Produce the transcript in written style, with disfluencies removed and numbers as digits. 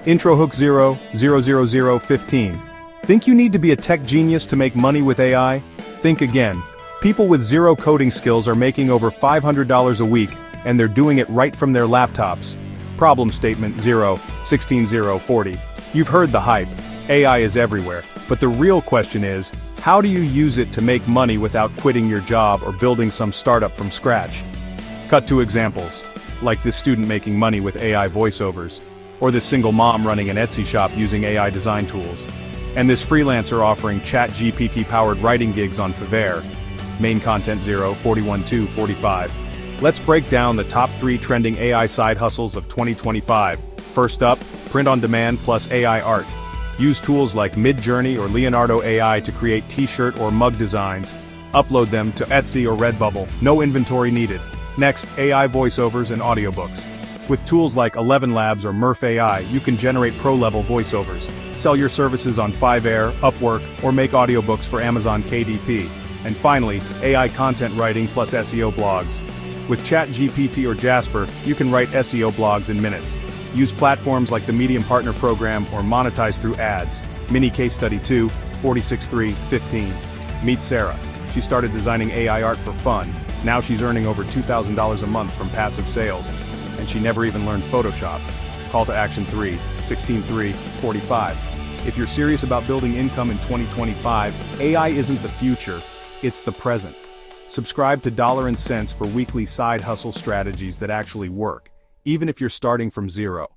Intro hook 00015. Think you need to be a tech genius to make money with AI? Think again. People with zero coding skills are making over $500 a week, and they're doing it right from their laptops. Problem statement 16040. You've heard the hype. AI is everywhere, but the real question is, how do you use it to make money without quitting your job or building some startup from scratch? Cut to examples, like this student making money with AI voiceovers, or this single mom running an Etsy shop using AI design tools, and this freelancer offering ChatGPT-powered writing gigs on Fiverr. Main content 41245. Let's break down the top 3 trending AI side hustles of 2025. First up, print on demand plus AI art. Use tools like Midjourney or Leonardo AI to create t-shirt or mug designs. Upload them to Etsy or Redbubble. No inventory needed. Next, AI voiceovers and audiobooks. With tools like ElevenLabs or Murf AI, you can generate pro-level voiceovers. Sell your services on Fiverr, Upwork, or make audiobooks for Amazon KDP. And finally, AI content writing plus SEO blogs. With ChatGPT or Jasper, you can write SEO blogs in minutes. Use platforms like the Medium Partner Program or monetize through ads. Mini case study 2, 46315. Meet Sarah. She started designing AI art for fun. Now she's earning over $2,000 a month from passive sales. And she never even learned Photoshop. Call to action 3, 16345. If you're serious about building income in 2025, AI isn't the future, it's the present. Subscribe to Dollar and Cents for weekly side hustle strategies that actually work, even if you're starting from zero.